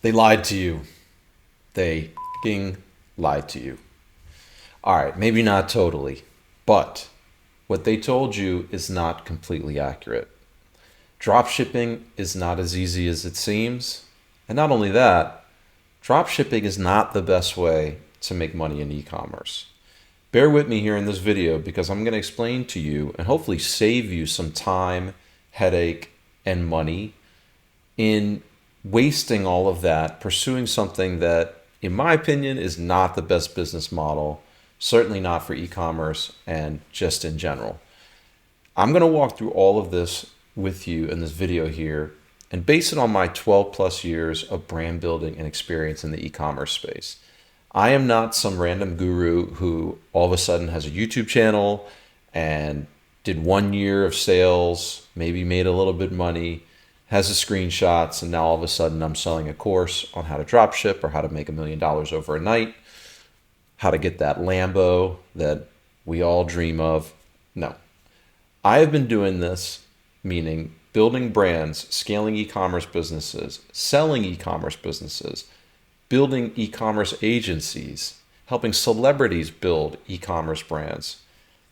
They lied to you. They fucking lied to you. All right, maybe not totally, but what they told you is not completely accurate. Dropshipping is not as easy as it seems. And not only that, dropshipping is not the best way to make money in e-commerce. Bear with me here in this video because I'm going to explain to you and hopefully save you some time, headache, and money in wasting all of that pursuing something that, in my opinion, is not the best business model, certainly not for e-commerce and just in general. I'm going to walk through all of this with you in this video here and base it on my 12 plus years of brand building and experience in the e-commerce space. I am not some random guru who all of a sudden has a YouTube channel and did 1 year of sales, maybe made a little bit of money, has the screenshots, and now all of a sudden I'm selling a course on how to drop ship or how to make $1 million over a night, how to get that Lambo that we all dream of. No, I have been doing this, meaning building brands, scaling e-commerce businesses, selling e-commerce businesses, building e-commerce agencies, helping celebrities build e-commerce brands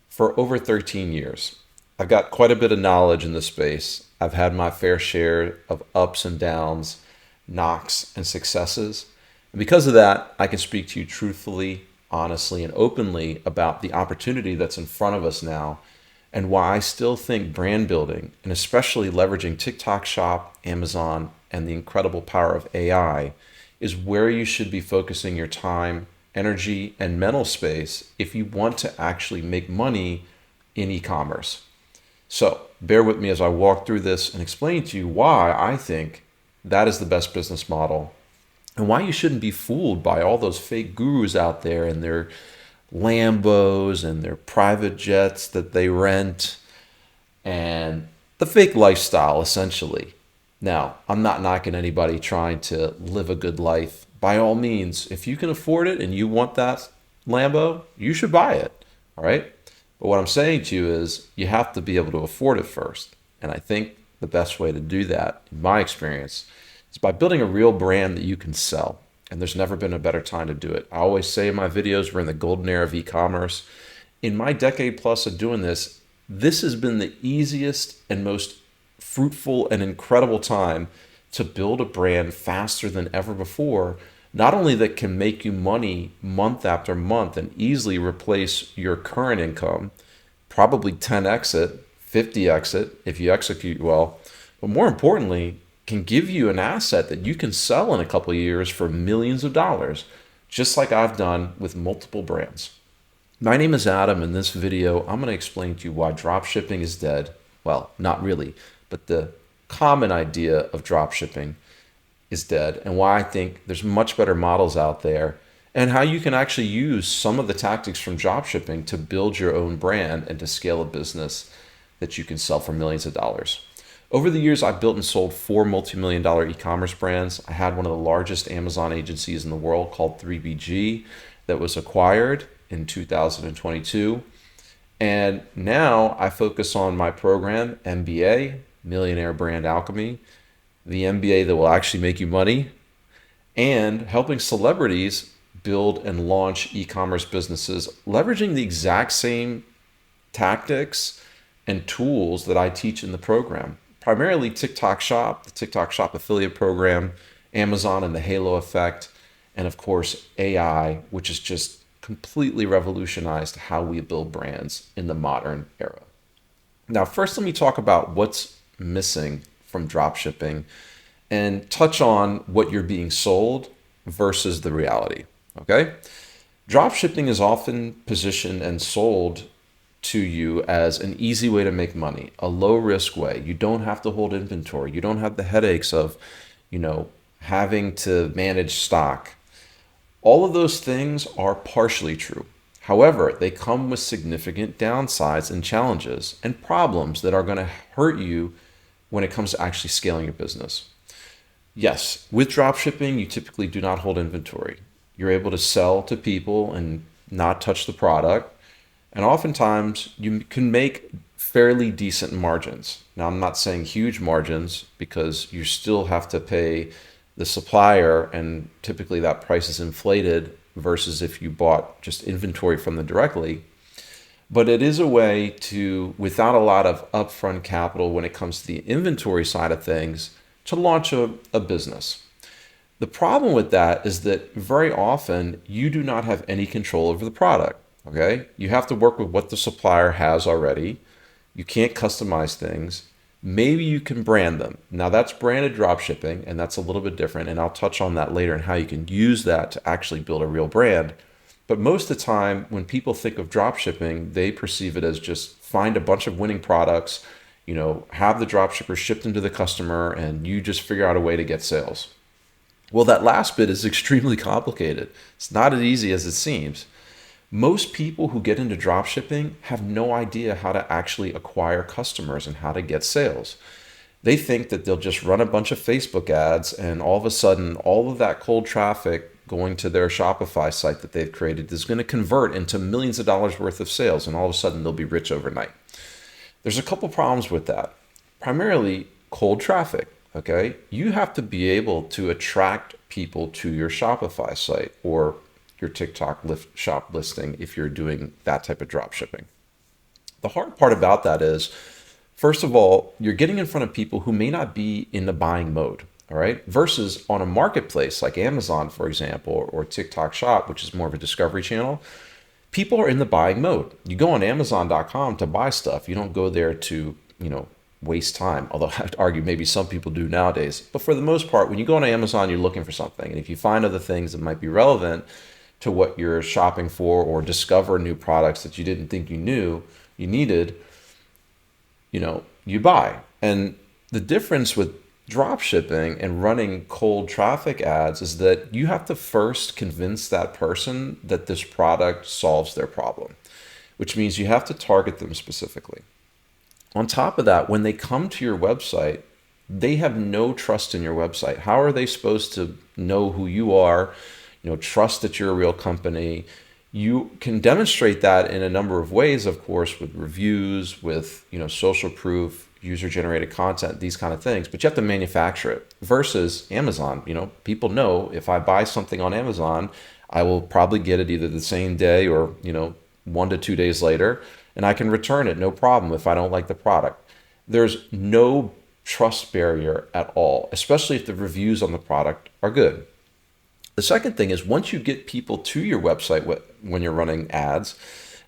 for over 13 years. I've got quite a bit of knowledge in this space. I've had my fair share of ups and downs, knocks and successes. And because of that, I can speak to you truthfully, honestly, and openly about the opportunity that's in front of us now and why I still think brand building, and especially leveraging TikTok Shop, Amazon, and the incredible power of AI, is where you should be focusing your time, energy, and mental space if you want to actually make money in e-commerce. So bear with me as I walk through this and explain to you why I think that is the best business model and why you shouldn't be fooled by all those fake gurus out there and their Lambos and their private jets that they rent and the fake lifestyle, essentially. Now, I'm not knocking anybody trying to live a good life. By all means, if you can afford it and you want that Lambo, you should buy it. All right. But what I'm saying to you is you have to be able to afford it first. And I think the best way to do that, in my experience, is by building a real brand that you can sell. And there's never been a better time to do it. I always say in my videos, we're in the golden era of e-commerce. In my decade plus of doing this, this has been the easiest and most fruitful and incredible time to build a brand faster than ever before. Not only that can make you money month after month and easily replace your current income, probably 10x it, 50x it if you execute well, but more importantly, can give you an asset that you can sell in a couple of years for millions of dollars, just like I've done with multiple brands. My name is Adam. In this video, I'm going to explain to you why dropshipping is dead. Well, not really, but the common idea of dropshipping is dead and why I think there's much better models out there and how you can actually use some of the tactics from dropshipping to build your own brand and to scale a business that you can sell for millions of dollars. Over the years, I've built and sold 4 multi-million-dollar e-commerce brands. I had one of the largest Amazon agencies in the world called 3BG that was acquired in 2022. And now I focus on my program, MBA, Millionaire Brand Alchemy, the MBA that will actually make you money, and helping celebrities build and launch e-commerce businesses, leveraging the exact same tactics and tools that I teach in the program. Primarily TikTok Shop, the TikTok Shop affiliate program, Amazon and the Halo effect, and of course AI, which has just completely revolutionized how we build brands in the modern era. Now, first let me talk about what's missing from dropshipping and touch on what you're being sold versus the reality, okay? Dropshipping is often positioned and sold to you as an easy way to make money, a low risk way. You don't have to hold inventory. You don't have the headaches of, having to manage stock. All of those things are partially true. However, they come with significant downsides and challenges and problems that are going to hurt you when it comes to actually scaling your business. Yes, with dropshipping, you typically do not hold inventory. You're able to sell to people and not touch the product. And oftentimes you can make fairly decent margins. Now, I'm not saying huge margins because you still have to pay the supplier, and typically that price is inflated versus if you bought just inventory from them directly. But it is a way to, without a lot of upfront capital when it comes to the inventory side of things, to launch a business. The problem with that is that very often you do not have any control over the product. Okay? You have to work with what the supplier has already. You can't customize things. Maybe you can brand them. Now that's branded drop shipping, and that's a little bit different. And I'll touch on that later and how you can use that to actually build a real brand. But most of the time, when people think of drop shipping, they perceive it as just find a bunch of winning products, have the drop shipper shipped into the customer, and you just figure out a way to get sales. Well, that last bit is extremely complicated. It's not as easy as it seems. Most people who get into drop shipping have no idea how to actually acquire customers and how to get sales. They think that they'll just run a bunch of Facebook ads and all of a sudden all of that cold traffic going to their Shopify site that they've created is going to convert into millions of dollars worth of sales, and all of a sudden they'll be rich overnight. There's a couple problems with that. Primarily cold traffic. Okay, you have to be able to attract people to your Shopify site or your TikTok shop listing if you're doing that type of drop shipping. The hard part about that is, first of all, you're getting in front of people who may not be in the buying mode, all right? Versus on a marketplace like Amazon, for example, or TikTok shop, which is more of a discovery channel, people are in the buying mode. You go on Amazon.com to buy stuff. You don't go there to, waste time, although I'd argue maybe some people do nowadays. But for the most part, when you go on Amazon, you're looking for something. And if you find other things that might be relevant to what you're shopping for, or discover new products that you didn't think you knew you needed, you buy. And the difference with drop shipping and running cold traffic ads is that you have to first convince that person that this product solves their problem, which means you have to target them specifically. On top of that, when they come to your website, they have no trust in your website. How are they supposed to know who you are, trust that you're a real company? You can demonstrate that in a number of ways, of course, with reviews, with social proof, user-generated content, these kind of things, but you have to manufacture it. Versus Amazon, people know if I buy something on Amazon, I will probably get it either the same day or 1 to 2 days later, and I can return it no problem if I don't like the product. There's no trust barrier at all, especially if the reviews on the product are good. The second thing is, once you get people to your website when you're running ads,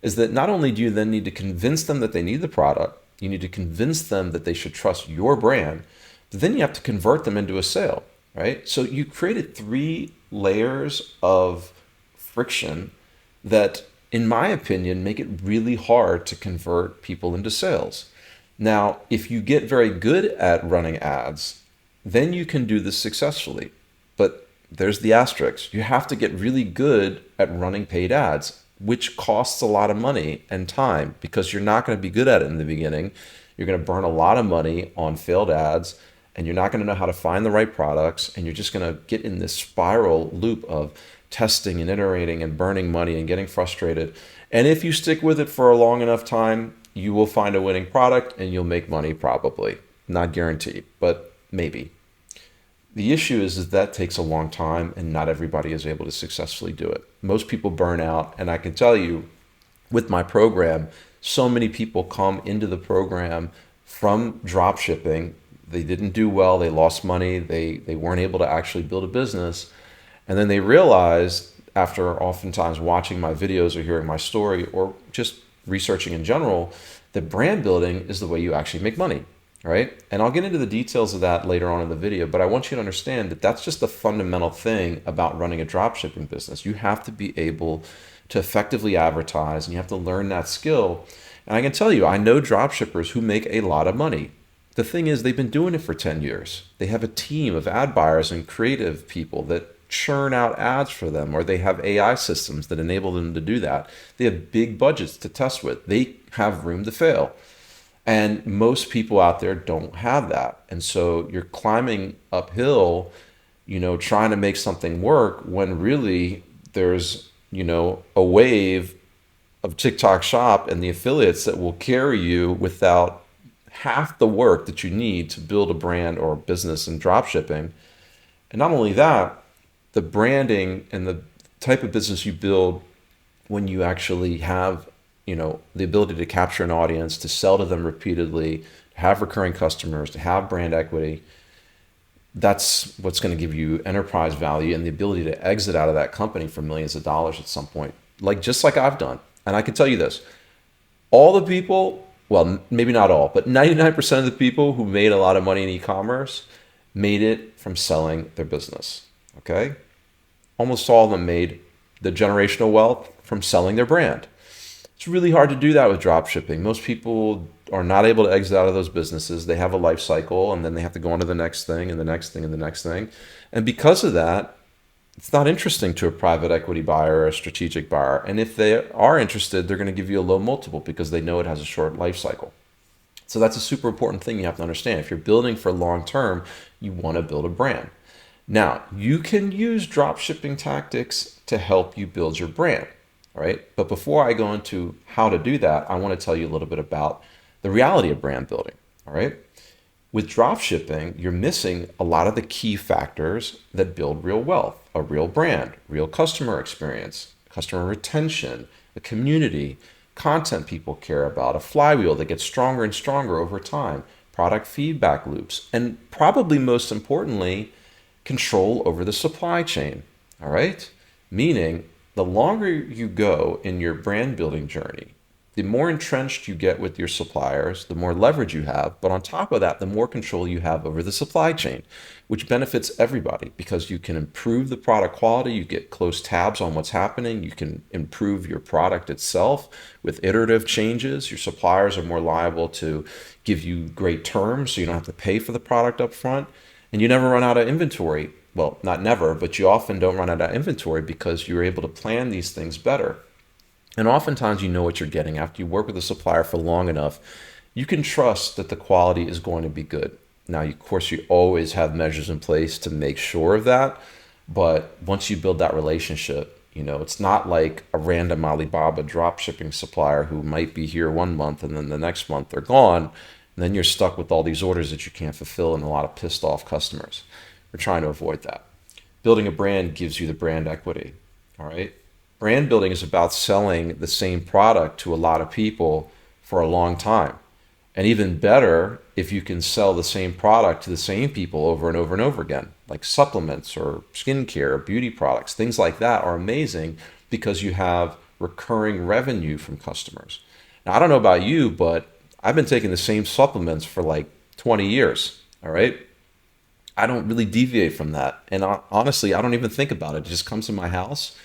is that not only do you then need to convince them that they need the product, you need to convince them that they should trust your brand, but then you have to convert them into a sale, right? So you created 3 layers of friction that, in my opinion, make it really hard to convert people into sales. Now, if you get very good at running ads, then you can do this successfully. But there's the asterisk. You have to get really good at running paid ads, which costs a lot of money and time, because you're not going to be good at it in the beginning. You're going to burn a lot of money on failed ads, and you're not going to know how to find the right products, and you're just going to get in this spiral loop of testing and iterating and burning money and getting frustrated. And if you stick with it for a long enough time, you will find a winning product and you'll make money, probably. Not guaranteed, but maybe. The issue is that takes a long time, and not everybody is able to successfully do it. Most people burn out, and I can tell you with my program, so many people come into the program from drop shipping. They didn't do well, they lost money, they weren't able to actually build a business. And then they realize, after oftentimes watching my videos or hearing my story or just researching in general, that brand building is the way you actually make money, right? And I'll get into the details of that later on in the video, but I want you to understand that that's just the fundamental thing about running a dropshipping business. You have to be able to effectively advertise, and you have to learn that skill. And I can tell you, I know dropshippers who make a lot of money. The thing is, they've been doing it for 10 years. They have a team of ad buyers and creative people that churn out ads for them, or they have AI systems that enable them to do that. They have big budgets to test with. They have room to fail. And most people out there don't have that. And so you're climbing uphill, trying to make something work when really there's, a wave of TikTok shop and the affiliates that will carry you without half the work that you need to build a brand or a business in drop shipping. And not only that, the branding and the type of business you build when you actually have, the ability to capture an audience, to sell to them repeatedly, to have recurring customers, to have brand equity, that's what's going to give you enterprise value and the ability to exit out of that company for millions of dollars at some point, just like I've done. And I can tell you this, all the people, well, maybe not all, but 99% of the people who made a lot of money in e-commerce made it from selling their business. Okay? Almost all of them made the generational wealth from selling their brand. It's really hard to do that with drop shipping. Most people are not able to exit out of those businesses. They have a life cycle and then they have to go on to the next thing and the next thing and the next thing. And because of that, it's not interesting to a private equity buyer or a strategic buyer. And if they are interested, they're going to give you a low multiple because they know it has a short life cycle. So that's a super important thing you have to understand. If you're building for long term, you want to build a brand. Now, you can use drop shipping tactics to help you build your brand, all right? But before I go into how to do that, I want to tell you a little bit about the reality of brand building, all right? With drop shipping, you're missing a lot of the key factors that build real wealth: a real brand, real customer experience, customer retention, a community, content people care about, a flywheel that gets stronger and stronger over time, product feedback loops, and probably most importantly, control over the supply chain. All right? Meaning, the longer you go in your brand building journey, the more entrenched you get with your suppliers, the more leverage you have. But on top of that, the more control you have over the supply chain, which benefits everybody because you can improve the product quality, you get close tabs on what's happening, you can improve your product itself with iterative changes. Your suppliers are more liable to give you great terms so you don't have to pay for the product up front. And you never run out of inventory. Well, not never, but you often don't run out of inventory because you're able to plan these things better. And oftentimes you know what you're getting. After you work with a supplier for long enough, you can trust that the quality is going to be good. Now, of course, you always have measures in place to make sure of that. But once you build that relationship, it's not like a random Alibaba drop shipping supplier who might be here one month and then the next month they're gone. And then you're stuck with all these orders that you can't fulfill and a lot of pissed off customers. We're trying to avoid that. Building a brand gives you the brand equity. All right. Brand building is about selling the same product to a lot of people for a long time. And even better, if you can sell the same product to the same people over and over and over again, like supplements or skincare, or beauty products, things like that are amazing because you have recurring revenue from customers. Now, I don't know about you, but I've been taking the same supplements for like 20 years. All right. I don't really deviate from that. And honestly, I don't even think about it. It just comes in my house.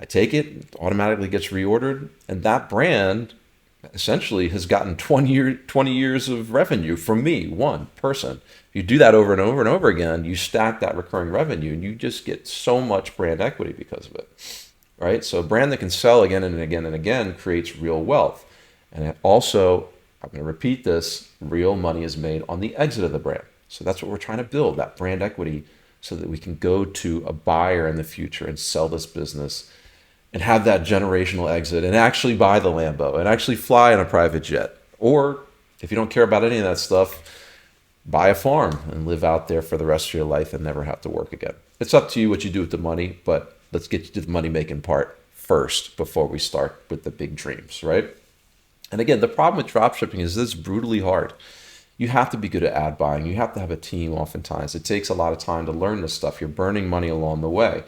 I take it, it automatically gets reordered, and that brand essentially has gotten 20 years of revenue from me, one person. If you do that over and over and over again, you stack that recurring revenue, and you just get so much brand equity because of it, right? So a brand that can sell again and again and again creates real wealth. And it also, I'm going to repeat this, real money is made on the exit of the brand. So that's what we're trying to build, that brand equity, so that we can go to a buyer in the future and sell this business and have that generational exit and actually buy the Lambo and actually fly in a private jet. Or if you don't care about any of that stuff, buy a farm and live out there for the rest of your life and never have to work again. It's up to you what you do with the money, but let's get you to the money making part first before we start with the big dreams, right? And again, the problem with dropshipping is this brutally hard. You have to be good at ad buying. You have to have a team oftentimes. It takes a lot of time to learn this stuff. You're burning money along the way.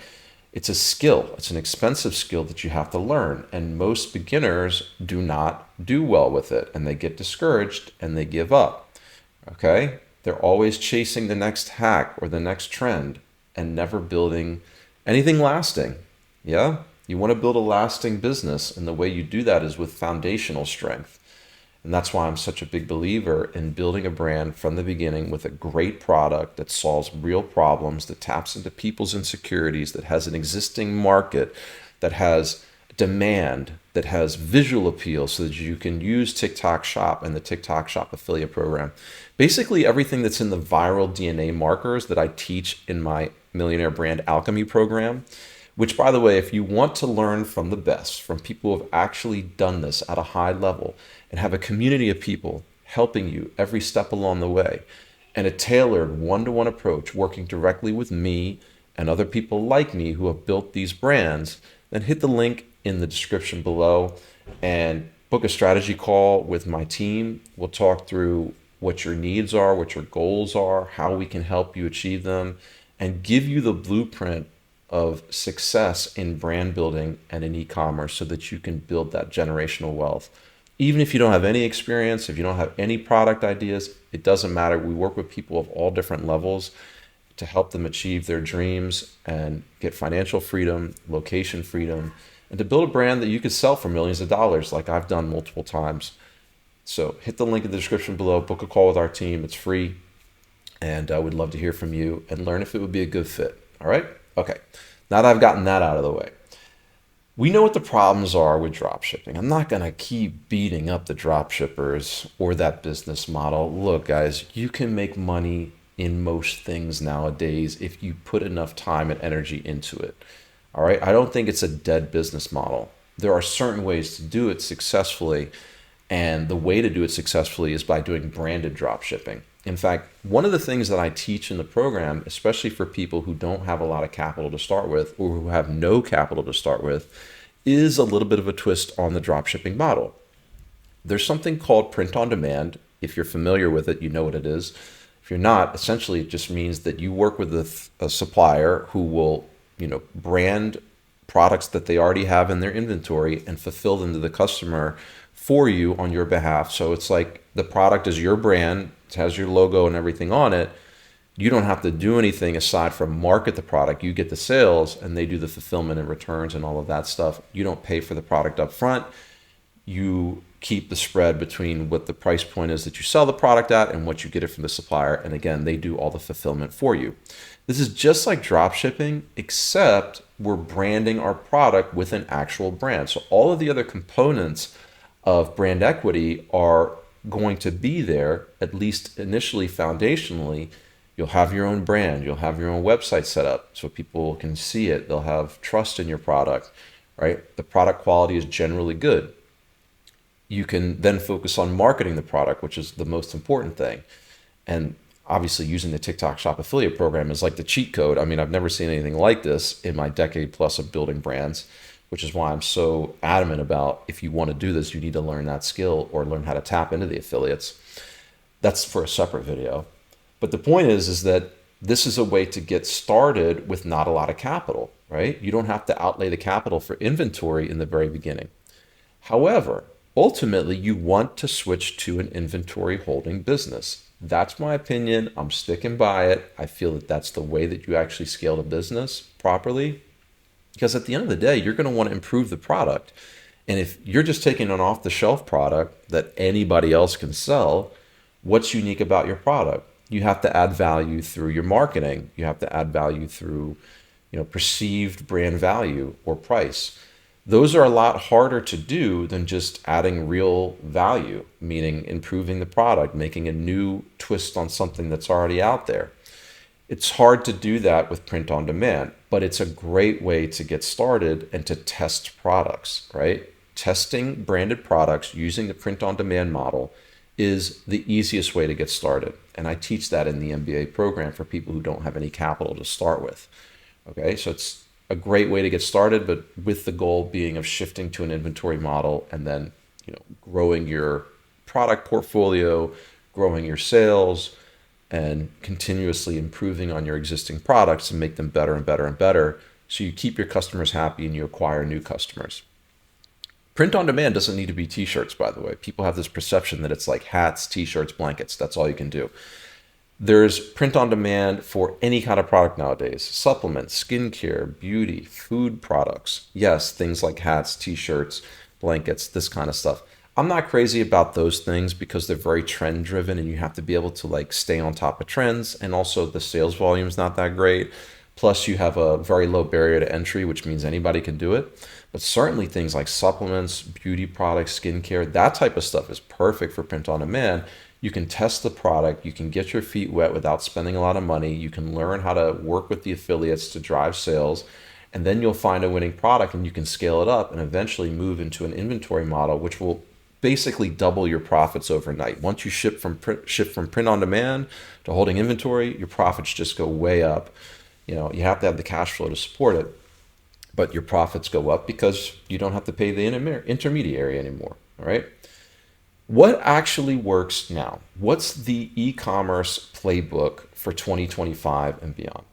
It's a skill. It's an expensive skill that you have to learn. And most beginners do not do well with it. And they get discouraged and they give up. Okay? They're always chasing the next hack or the next trend and never building anything lasting. Yeah? You want to build a lasting business. And the way you do that is with foundational strength. And that's why I'm such a big believer in building a brand from the beginning with a great product that solves real problems, that taps into people's insecurities, that has an existing market, that has demand, that has visual appeal so that you can use TikTok Shop and the TikTok Shop affiliate program. Basically everything that's in the viral DNA markers that I teach in my Millionaire Brand Alchemy program, which, by the way, if you want to learn from the best, from people who have actually done this at a high level and have a community of people helping you every step along the way, and a tailored one-to-one approach working directly with me and other people like me who have built these brands, then hit the link in the description below and book a strategy call with my team. We'll talk through what your needs are, what your goals are, how we can help you achieve them, and give you the blueprint of success in brand building and in e-commerce so that you can build that generational wealth. Even if you don't have any experience, if you don't have any product ideas, it doesn't matter. We work with people of all different levels to help them achieve their dreams and get financial freedom, location freedom, and to build a brand that you could sell for millions of dollars like I've done multiple times. So hit the link in the description below, book a call with our team. It's free. And I would love to hear from you and learn if it would be a good fit. All right? Okay. Now that I've gotten that out of the way, we know what the problems are with dropshipping. I'm not going to keep beating up the dropshippers or that business model. Look, guys, you can make money in most things nowadays if you put enough time and energy into it. All right? I don't think it's a dead business model. There are certain ways to do it successfully, and the way to do it successfully is by doing branded dropshipping. In fact, one of the things that I teach in the program, especially for people who don't have a lot of capital to start with or who have no capital to start with, is a little bit of a twist on the dropshipping model. There's something called print on demand. If you're familiar with it, you know what it is. If you're not, essentially it just means that you work with a supplier who will, brand products that they already have in their inventory and fulfill them to the customer for you on your behalf. So it's like the product is your brand, it has your logo and everything on it. You don't have to do anything aside from market the product. You get the sales and they do the fulfillment and returns and all of that stuff. You don't pay for the product up front. You keep the spread between what the price point is that you sell the product at and what you get it from the supplier. And again, they do all the fulfillment for you. This is just like drop shipping, except we're branding our product with an actual brand. So all of the other components of brand equity are going to be there, at least initially, foundationally. You'll have your own brand. You'll have your own website set up so people can see it. They'll have trust in your product, right? The product quality is generally good. You can then focus on marketing the product, which is the most important thing. And obviously using the TikTok Shop affiliate program is like the cheat code. I mean, I've never seen anything like this in my decade plus of building brands, which is why I'm so adamant about if you want to do this, you need to learn that skill or learn how to tap into the affiliates. That's for a separate video. But the point is that this is a way to get started with not a lot of capital, right? You don't have to outlay the capital for inventory in the very beginning. However, ultimately, you want to switch to an inventory holding business. That's my opinion. I'm sticking by it. I feel that that's the way that you actually scale a business properly. Because at the end of the day, you're going to want to improve the product. And if you're just taking an off-the-shelf product that anybody else can sell, what's unique about your product? You have to add value through your marketing. You have to add value through, perceived brand value or price. Those are a lot harder to do than just adding real value, meaning improving the product, making a new twist on something that's already out there. It's hard to do that with print on demand, but it's a great way to get started and to test products, right? Testing branded products using the print on demand model is the easiest way to get started. And I teach that in the MBA program for people who don't have any capital to start with. Okay, so it's a great way to get started, but with the goal being of shifting to an inventory model and then, growing your product portfolio, growing your sales, and continuously improving on your existing products to make them better and better and better so you keep your customers happy and you acquire new customers. Print on demand doesn't need to be t-shirts, by the way. People have this perception that it's like hats, t-shirts, blankets. That's all you can do. There's print on demand for any kind of product nowadays. Supplements, skincare, beauty, food products. Yes, things like hats, t-shirts, blankets, this kind of stuff. I'm not crazy about those things because they're very trend driven and you have to be able to stay on top of trends. And also the sales volume is not that great. Plus you have a very low barrier to entry, which means anybody can do it. But certainly things like supplements, beauty products, skincare, that type of stuff is perfect for print on demand. You can test the product. You can get your feet wet without spending a lot of money. You can learn how to work with the affiliates to drive sales. And then you'll find a winning product and you can scale it up and eventually move into an inventory model, which will basically double your profits overnight. Once you shift from print on demand to holding inventory, your profits just go way up. You have to have the cash flow to support it, but your profits go up because you don't have to pay the intermediary anymore. All right. What actually works now? What's the e-commerce playbook for 2025 and beyond?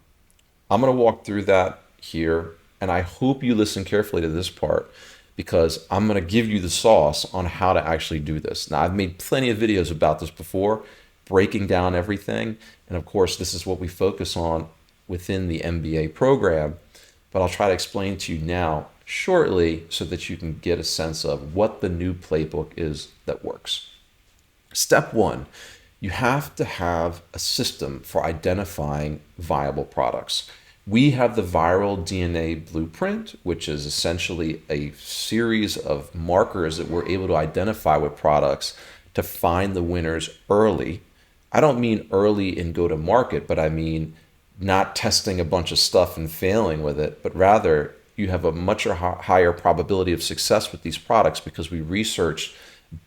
I'm going to walk through that here, and I hope you listen carefully to this part because I'm going to give you the sauce on how to actually do this. Now, I've made plenty of videos about this before, breaking down everything, and of course, this is what we focus on within the MBA program, but I'll try to explain to you now shortly so that you can get a sense of what the new playbook is that works. Step one, you have to have a system for identifying viable products. We have the viral DNA blueprint, which is essentially a series of markers that we're able to identify with products to find the winners early. I don't mean early in go to market, but I mean not testing a bunch of stuff and failing with it, but rather you have a much higher probability of success with these products because we researched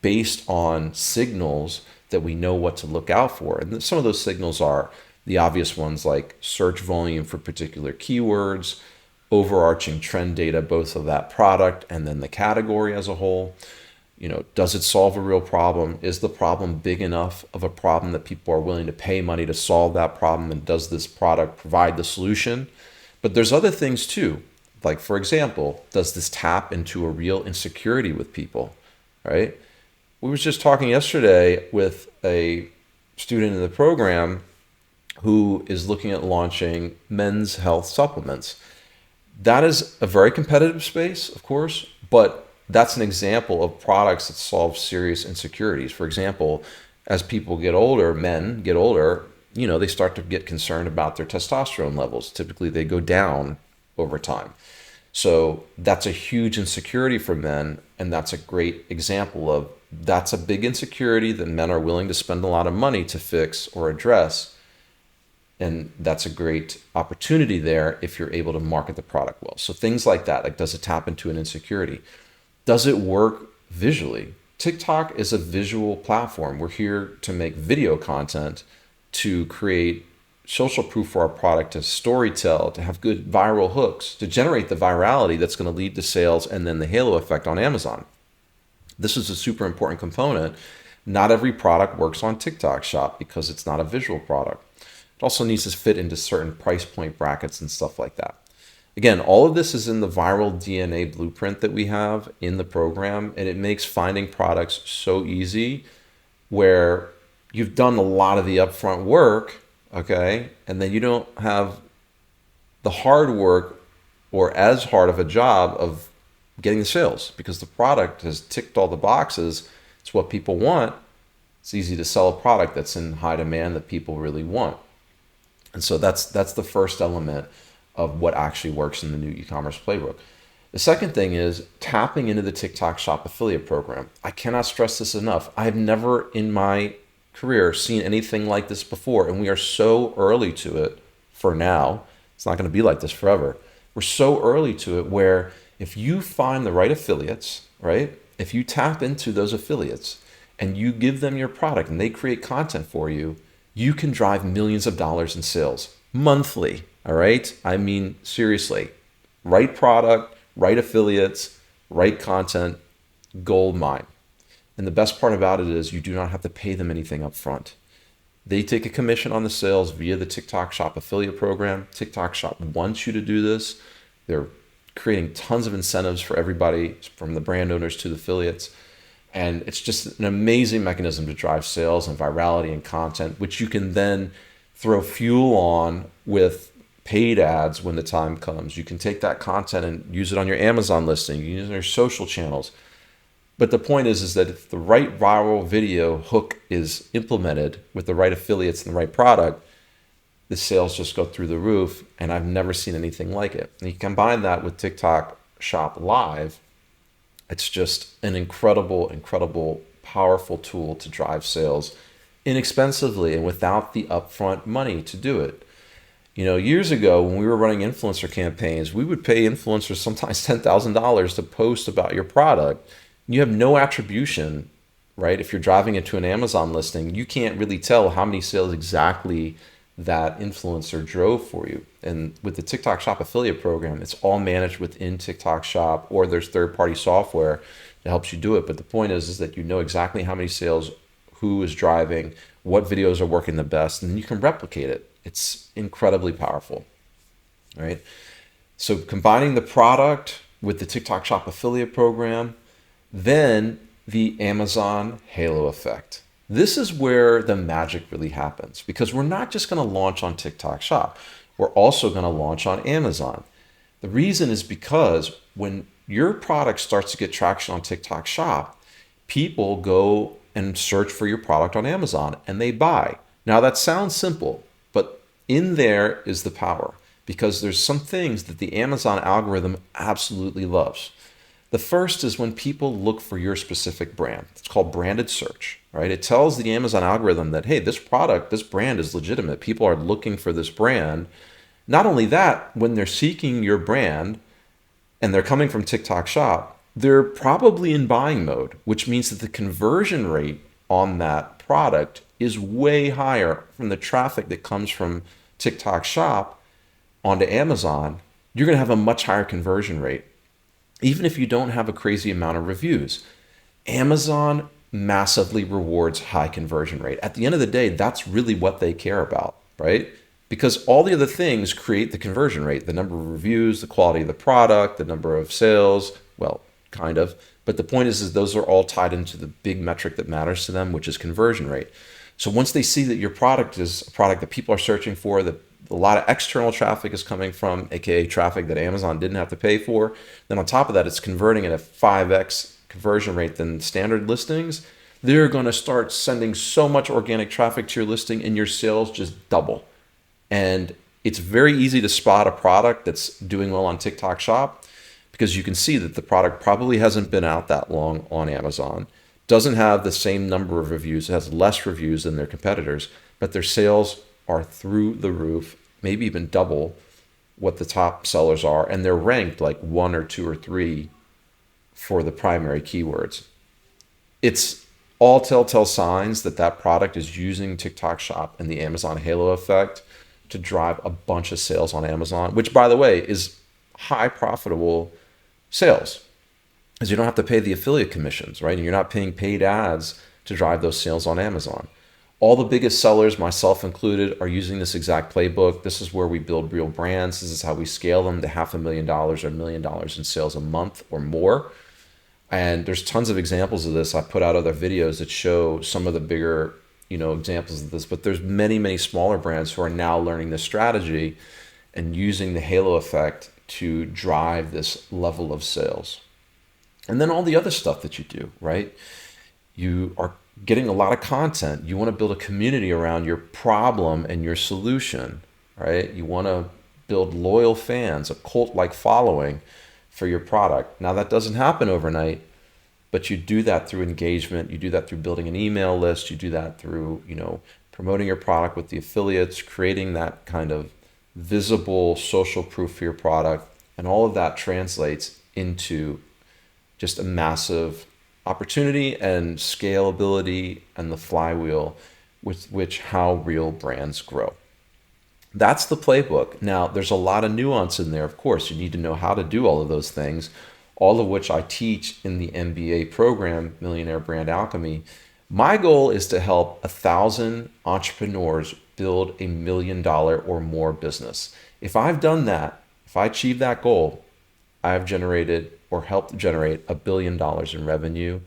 based on signals that we know what to look out for. And some of those signals are the obvious ones like search volume for particular keywords, overarching trend data, both of that product and then the category as a whole. Does it solve a real problem? Is the problem big enough of a problem that people are willing to pay money to solve that problem? And does this product provide the solution? But there's other things too. Like, for example, does this tap into a real insecurity with people, right? We was just talking yesterday with a student in the program who is looking at launching men's health supplements. That is a very competitive space, of course, but that's an example of products that solve serious insecurities. For example, as people get older, men get older, they start to get concerned about their testosterone levels. Typically, they go down over time. So that's a huge insecurity for men, and that's a great example of that's a big insecurity that men are willing to spend a lot of money to fix or address. And that's a great opportunity there if you're able to market the product well. So things like that, like does it tap into an insecurity? Does it work visually? TikTok is a visual platform. We're here to make video content, to create social proof for our product, to storytell, to have good viral hooks, to generate the virality that's going to lead to sales and then the halo effect on Amazon. This is a super important component. Not every product works on TikTok Shop because it's not a visual product. It also needs to fit into certain price point brackets and stuff like that. Again, all of this is in the viral DNA blueprint that we have in the program, and it makes finding products so easy where you've done a lot of the upfront work, okay, and then you don't have the hard work or as hard of a job of getting the sales because the product has ticked all the boxes. It's what people want. It's easy to sell a product that's in high demand that people really want. And so that's the first element of what actually works in the new e-commerce playbook. The second thing is tapping into the TikTok Shop affiliate program. I cannot stress this enough. I have never in my career seen anything like this before, and we are so early to it for now. It's not going to be like this forever. We're so early to it where if you find the right affiliates, right? If you tap into those affiliates and you give them your product and they create content for you, you can drive millions of dollars in sales monthly, all right? I mean, seriously, right product, right affiliates, right content, gold mine. And the best part about it is you do not have to pay them anything up front. They take a commission on the sales via the TikTok Shop affiliate program. TikTok Shop wants you to do this. They're creating tons of incentives for everybody, from the brand owners to the affiliates. And it's just an amazing mechanism to drive sales and virality and content, which you can then throw fuel on with paid ads when the time comes. You can take that content and use it on your Amazon listing, you can use it on your social channels. But the point is that if the right viral video hook is implemented with the right affiliates and the right product, the sales just go through the roof, and I've never seen anything like it. And you combine that with TikTok Shop Live, it's just an incredible, powerful tool to drive sales inexpensively and without the upfront money to do it. Years ago when we were running influencer campaigns, we would pay influencers sometimes $10,000 to post about your product. You have no attribution right? If you're driving into an Amazon listing, you can't really tell how many sales exactly that influencer drove for you. And with the TikTok Shop affiliate program, it's all managed within TikTok Shop, or there's third-party software that helps you do it. But the point is that you know exactly how many sales, who is driving, what videos are working the best, and you can replicate it. It's incredibly powerful, right? So combining the product with the TikTok Shop affiliate program, then the Amazon halo effect. This is where the magic really happens, because we're not just going to launch on TikTok Shop. We're also going to launch on Amazon. The reason is because when your product starts to get traction on TikTok Shop, people go and search for your product on Amazon and they buy. Now that sounds simple, but in there is the power, because there's some things that the Amazon algorithm absolutely loves. The first is when people look for your specific brand. It's called branded search, right? It tells the Amazon algorithm that, hey, this product, this brand is legitimate. People are looking for this brand. Not only that, when they're seeking your brand and they're coming from TikTok Shop, they're probably in buying mode, which means that the conversion rate on that product is way higher from the traffic that comes from TikTok Shop onto Amazon. You're going to have a much higher conversion rate, even if you don't have a crazy amount of reviews. Amazon massively rewards high conversion rate. At the end of the day, that's really what they care about, right? Because all the other things create the conversion rate, the number of reviews, the quality of the product, the number of sales, well, kind of. But the point is those are all tied into the big metric that matters to them, which is conversion rate. So once they see that your product is a product that people are searching for, that a lot of external traffic is coming from, aka traffic that Amazon didn't have to pay for, then on top of that, it's converting at a 5x conversion rate than standard listings, they're going to start sending so much organic traffic to your listing and your sales just double. And it's very easy to spot a product that's doing well on TikTok Shop, because you can see that the product probably hasn't been out that long on Amazon, doesn't have the same number of reviews, it has less reviews than their competitors, but their sales are through the roof, maybe even double what the top sellers are, and they're ranked like 1 or 2 or 3 for the primary keywords. It's all telltale signs that that product is using TikTok Shop and the Amazon halo effect to drive a bunch of sales on Amazon, which, by the way, is high profitable sales, because you don't have to pay the affiliate commissions, right? And you're not paying paid ads to drive those sales on Amazon. All the biggest sellers, myself included, are using this exact playbook. This is where we build real brands. This is how we scale them to $500,000 or $1 million in sales a month or more. And there's tons of examples of this. I put out other videos that show some of the bigger, examples of this, but there's many, many smaller brands who are now learning this strategy and using the halo effect to drive this level of sales. And then all the other stuff that you do, right? You are getting a lot of content. You want to build a community around your problem and your solution, right? You want to build loyal fans, a cult-like following for your product. Now that doesn't happen overnight, but you do that through engagement. You do that through building an email list. You do that through, promoting your product with the affiliates, creating that kind of visible social proof for your product. And all of that translates into just a massive opportunity and scalability and the flywheel with which how real brands grow. That's the playbook. Now, there's a lot of nuance in there, of course. You need to know how to do all of those things, all of which I teach in the MBA program, Millionaire Brand Alchemy. My goal is to help 1,000 entrepreneurs build $1 million or more business. If I've done that, if I achieve that goal, I've generated or helped generate $1 billion in revenue.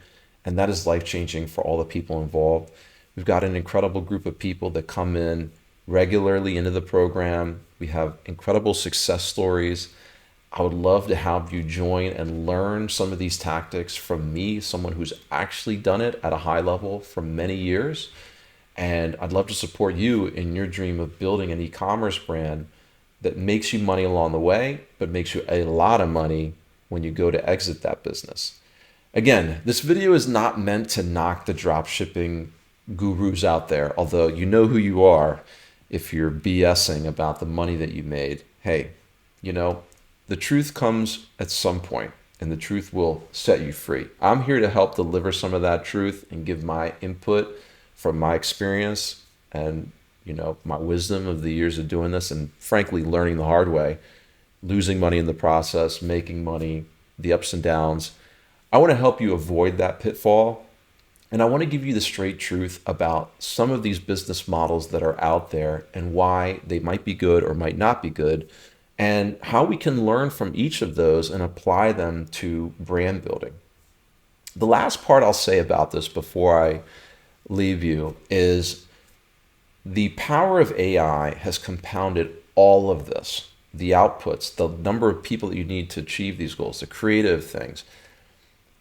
And that is life-changing for all the people involved. We've got an incredible group of people that come in regularly into the program. We have incredible success stories. I would love to have you join and learn some of these tactics from me, someone who's actually done it at a high level for many years. And I'd love to support you in your dream of building an e-commerce brand that makes you money along the way, but makes you a lot of money when you go to exit that business. Again, this video is not meant to knock the dropshipping gurus out there, although you know who you are if you're BSing about the money that you made. Hey, the truth comes at some point. and the truth will set you free. I'm here to help deliver some of that truth and give my input from my experience and, my wisdom of the years of doing this, and frankly learning the hard way, losing money in the process, making money, the ups and downs. I want to help you avoid that pitfall. And I want to give you the straight truth about some of these business models that are out there and why they might be good or might not be good, and how we can learn from each of those and apply them to brand building. The last part I'll say about this before I leave you is the power of AI has compounded all of this, the outputs, the number of people that you need to achieve these goals, the creative things.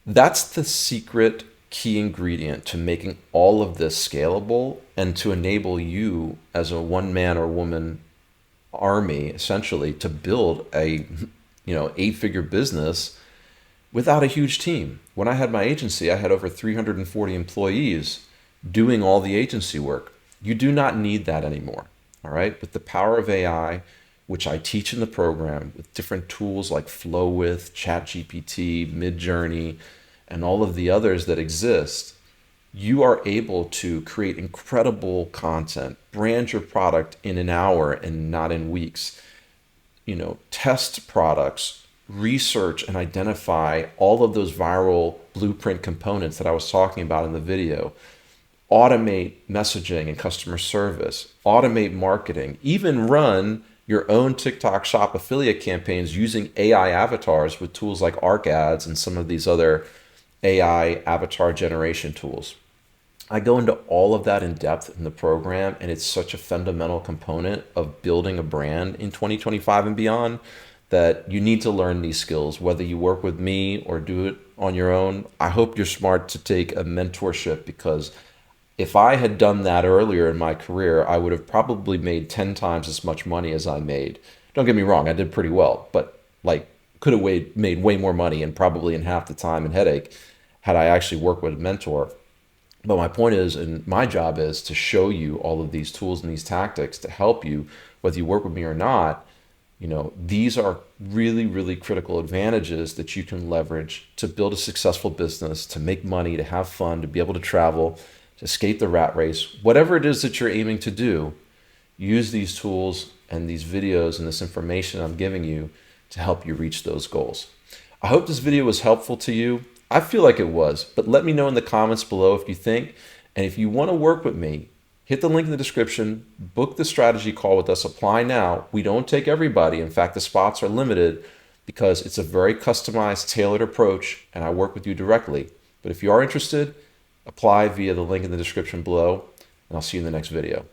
That's the secret key ingredient to making all of this scalable and to enable you as a one man or woman army essentially to build a 8-figure business without a huge team. When I had my agency, I had over 340 employees doing all the agency work. You do not need that anymore. All right. With the power of AI, which I teach in the program with different tools like Flowwith, ChatGPT, Midjourney, and all of the others that exist, you are able to create incredible content, brand your product in an hour and not in weeks, test products, research and identify all of those viral blueprint components that I was talking about in the video, automate messaging and customer service, automate marketing, even run your own TikTok shop affiliate campaigns using AI avatars with tools like Arc Ads and some of these other AI avatar generation tools. I go into all of that in depth in the program, and it's such a fundamental component of building a brand in 2025 and beyond that you need to learn these skills, whether you work with me or do it on your own. I hope you're smart to take a mentorship, because if I had done that earlier in my career, I would have probably made 10 times as much money as I made. Don't get me wrong, I did pretty well, but could have made way more money and probably in half the time and headache had I actually worked with a mentor. But my point is, and my job is to show you all of these tools and these tactics to help you, whether you work with me or not. These are really, really critical advantages that you can leverage to build a successful business, to make money, to have fun, to be able to travel, to escape the rat race. Whatever it is that you're aiming to do, use these tools and these videos and this information I'm giving you to help you reach those goals. I hope this video was helpful to you. I feel like it was, but let me know in the comments below if you think. And if you want to work with me, hit the link in the description, book the strategy call with us, apply now. We don't take everybody. In fact, the spots are limited because it's a very customized, tailored approach, and I work with you directly. But if you are interested, apply via the link in the description below, and I'll see you in the next video.